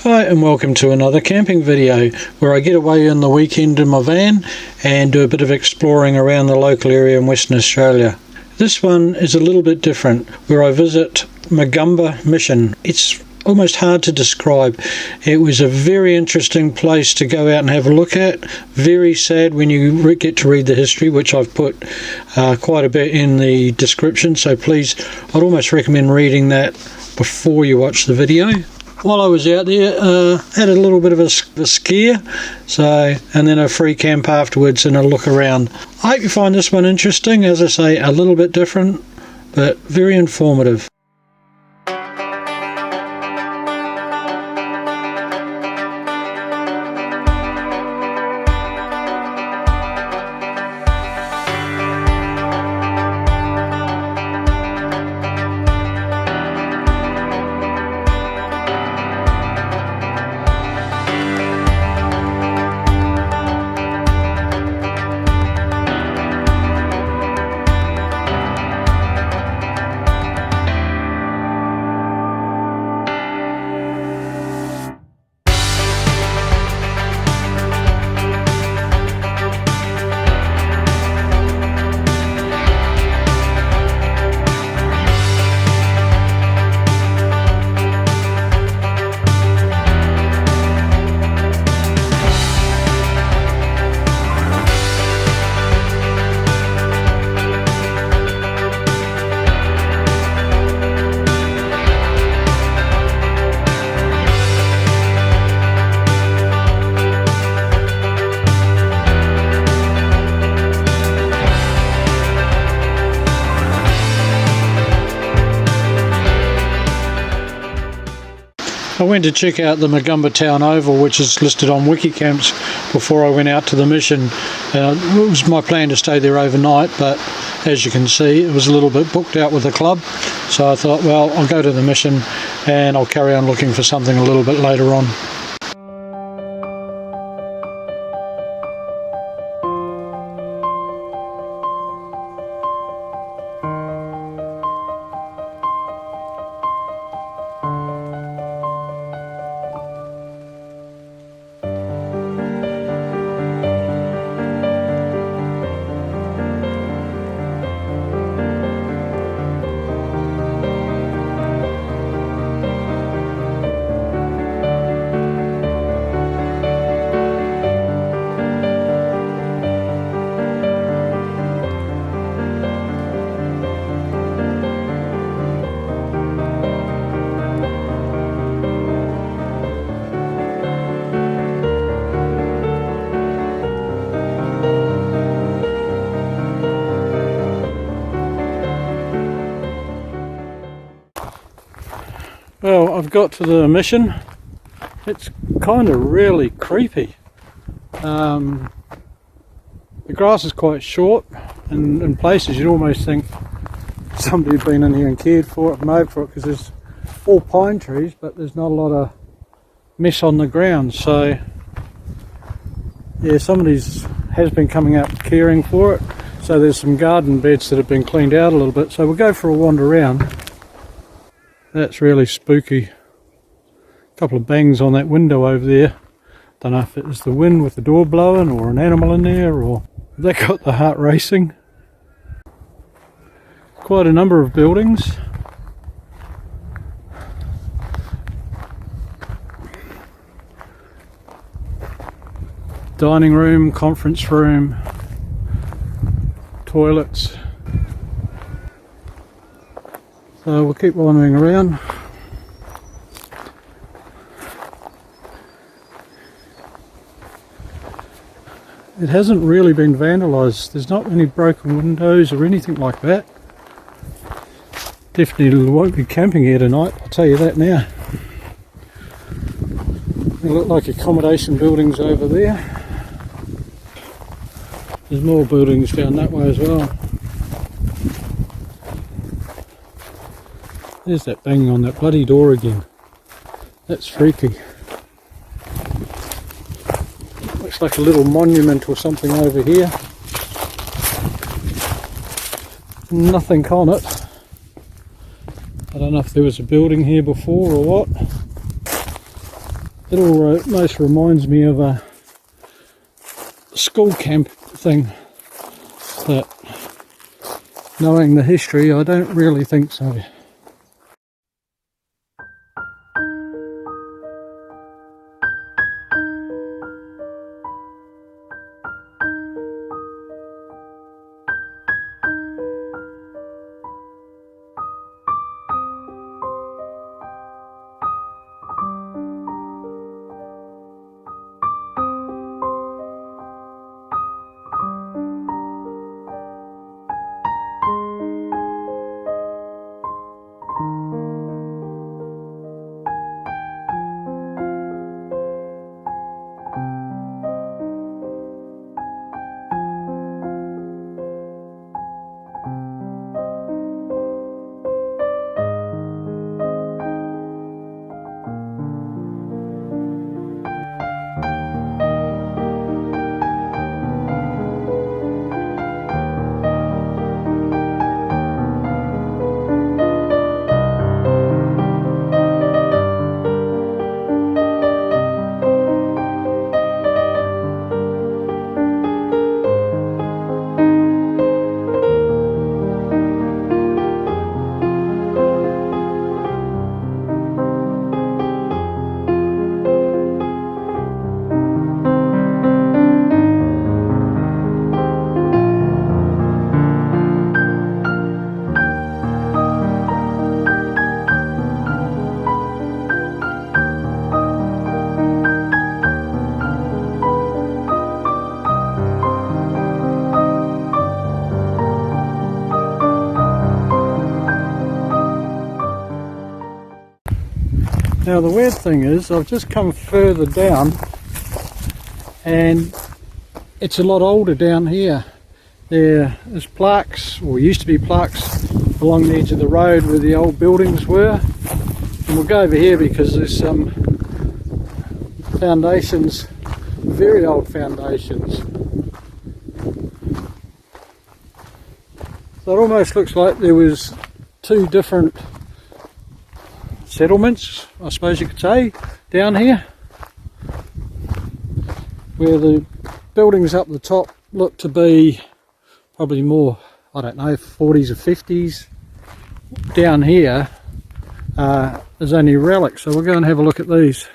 Hi and welcome to another camping video where I get away on the weekend in my van and do a bit of exploring around the local area in Western Australia. This one is a little bit different, where I visit Mogumber Mission. It's almost hard to describe. It was a very interesting place to go out and have a look at. Very sad when you get to read the history, which I've put quite a bit in the description, so please, I'd almost recommend reading that before you watch the video. While I was out there, had a little bit of a scare, and then a free camp afterwards and a look around. I hope you find this one interesting. As I say, a little bit different, but very informative. I went to check out the Mogumba Town Oval, which is listed on Wikicamps, before I went out to the mission. It was my plan to stay there overnight, but as you can see, it was a little bit booked out with the club, so I thought, well, I'll go to the mission and I'll carry on looking for something a little bit later on. Well, I've got to the mission. It's kind of really creepy. The grass is quite short, and in places you'd almost think somebody had been in here and cared for it, mowed for it, because there's all pine trees, but there's not a lot of mess on the ground. So yeah, somebody has been coming out caring for it. So there's some garden beds that have been cleaned out a little bit. So we'll go for a wander around. That's really spooky. A couple of bangs on that window over there. Don't know if it was the wind with the door blowing or an animal in there, or they got the heart racing. Quite a number of buildings. Dining room, conference room, toilets. So we'll keep wandering around. It hasn't really been vandalised. There's not any broken windows or anything like that. Definitely won't be camping here tonight, I'll tell you that now. They look like accommodation buildings over there. There's more buildings down that way as well. There's that banging on that bloody door again. That's freaky. Looks like a little monument or something over here. Nothing on it. I don't know if there was a building here before or what. It almost reminds me of a school camp thing, but knowing the history, I don't really think so. Now the weird thing is, I've just come further down and it's a lot older down here. There's plaques, or used to be plaques, along the edge of the road where the old buildings were. And we'll go over here because there's some foundations, very old foundations. So it almost looks like there was two different settlements, I suppose you could say, down here, where the buildings up the top look to be probably more, I don't know, 40s or 50s. Down here there's only relics, so we'll go and have a look at these.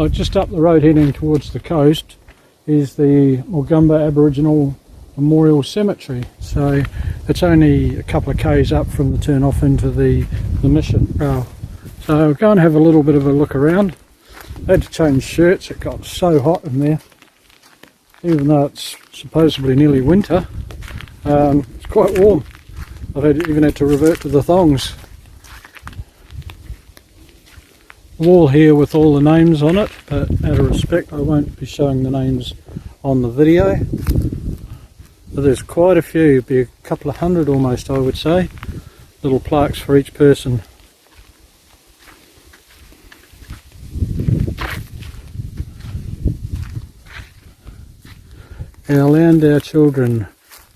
Right, just up the road heading towards the coast is the Mogumba Aboriginal Memorial Cemetery. So it's only a couple of k's up from the turn off into the mission trail. So I'll go and have a little bit of a look around. I had to change shirts, it got so hot in there. Even though it's supposedly nearly winter, it's quite warm. I've even had to revert to the thongs. Wall here with all the names on it, but out of respect I won't be showing the names on the video. But there's quite a few, be a couple of hundred almost I would say, little plaques for each person. Our land, our children,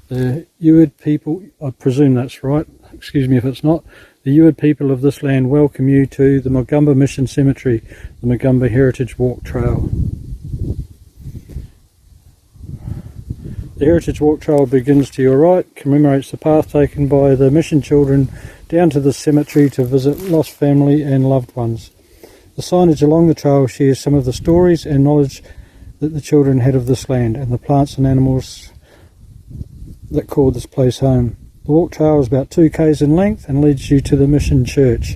the Yuid people, I presume that's right, excuse me if it's not, the Yuid people of this land welcome you to the Mogumber Mission Cemetery, the Mogumba Heritage Walk Trail. The Heritage Walk Trail begins to your right, commemorates the path taken by the mission children down to the cemetery to visit lost family and loved ones. The signage along the trail shares some of the stories and knowledge that the children had of this land and the plants and animals that called this place home. The walk trail is about 2 k's in length and leads you to the mission church.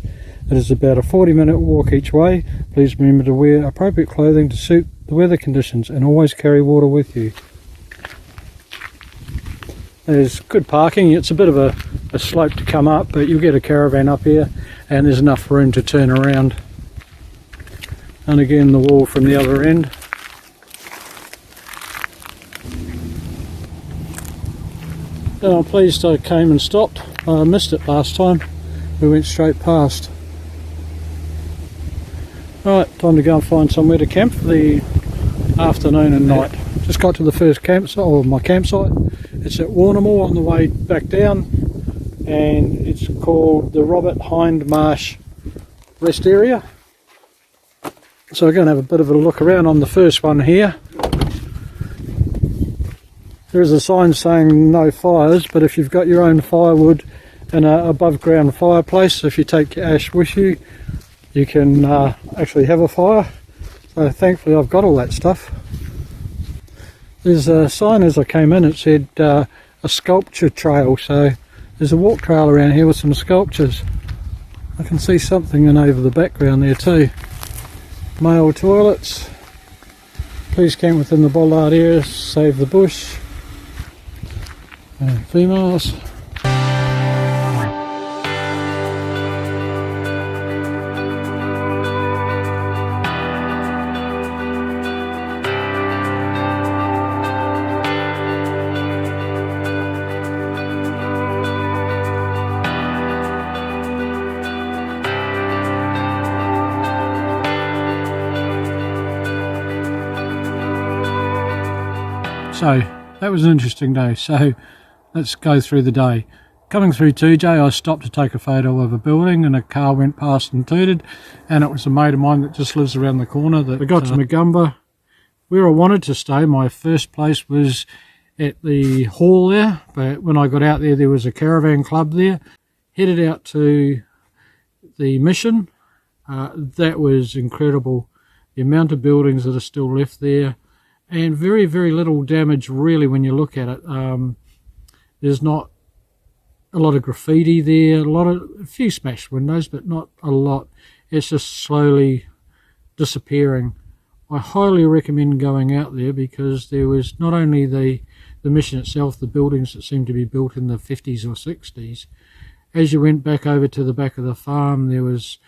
It is about a 40-minute walk each way. Please remember to wear appropriate clothing to suit the weather conditions and always carry water with you. There's good parking. It's a bit of a slope to come up, but you'll get a caravan up here and there's enough room to turn around. And again the wall from the other end. And I'm pleased I came and stopped. I missed it last time. We went straight past. Right, time to go and find somewhere to camp for the afternoon and night. Just got to the first campsite, or my campsite. It's at Warrnambool on the way back down, and it's called the Hind Marsh rest area. So we're going to have a bit of a look around on the first one here. There is a sign saying no fires, but if you've got your own firewood and an above ground fireplace, if you take your ash with you, you can actually have a fire. So thankfully I've got all that stuff. There's a sign as I came in, it said a sculpture trail, so there's a walk trail around here with some sculptures. I can see something in over the background there too. Male toilets. Please camp within the bollard area, save the bush. And females. So that was an interesting day. So let's go through the day. Coming through 2J, I stopped to take a photo of a building and a car went past and tooted, and it was a mate of mine that just lives around the corner. That we got to Mogumba, where I wanted to stay. My first place was at the hall there, but when I got out there, there was a caravan club there. Headed out to the mission. That was incredible. The amount of buildings that are still left there, and very, very little damage really when you look at it. There's not a lot of graffiti there, a few smashed windows, but not a lot. It's just slowly disappearing. I highly recommend going out there because there was not only the mission itself, the buildings that seemed to be built in the 50s or 60s. As you went back over to the back of the farm, there was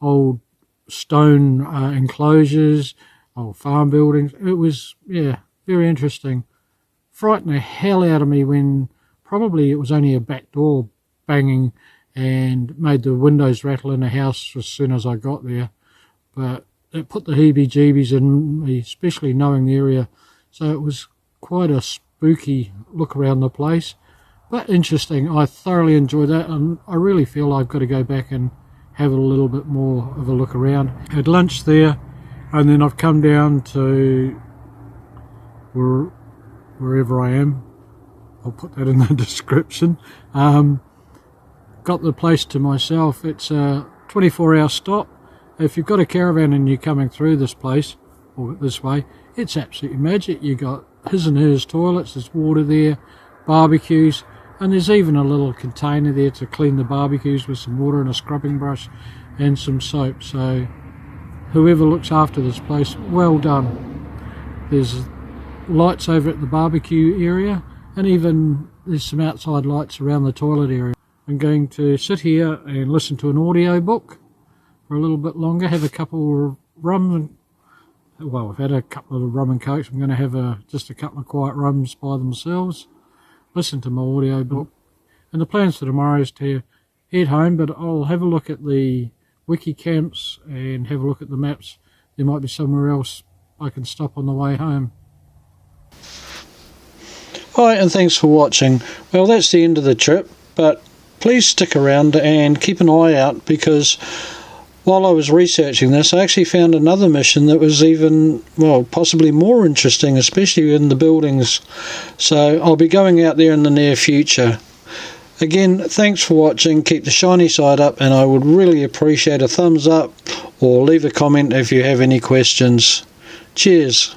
old stone enclosures, old farm buildings. It was, yeah, very interesting. Frightened the hell out of me when probably it was only a back door banging and made the windows rattle in the house as soon as I got there. But it put the heebie-jeebies in me, especially knowing the area. So it was quite a spooky look around the place. But interesting. I thoroughly enjoyed that, and I really feel I've got to go back and have a little bit more of a look around. Had lunch there, and then I've come down to wherever I am. I'll put that in the description. Got the place to myself. It's a 24-hour stop. If you've got a caravan and you're coming through this place, or this way. It's absolutely magic. You got his and hers toilets, there's water there, barbecues, and there's even a little container there to clean the barbecues with some water and a scrubbing brush and some soap. So whoever looks after this place, well done. There's lights over at the barbecue area, and even there's some outside lights around the toilet area. I'm going to sit here and listen to an audio book for a little bit longer, have a couple of rum. Well, I've had a couple of rum and cokes. I'm going to have just a couple of quiet rums by themselves, listen to my audio book. And the plans for tomorrow is to head home, but I'll have a look at the wiki camps and have a look at the maps. There might be somewhere else I can stop on the way home. Hi, and thanks for watching. Well, that's the end of the trip, but please stick around and keep an eye out, because while I was researching this, I actually found another mission that was even, well, possibly more interesting, especially in the buildings. So I'll be going out there in the near future. Again, thanks for watching. Keep the shiny side up, and I would really appreciate a thumbs up, or leave a comment if you have any questions. Cheers.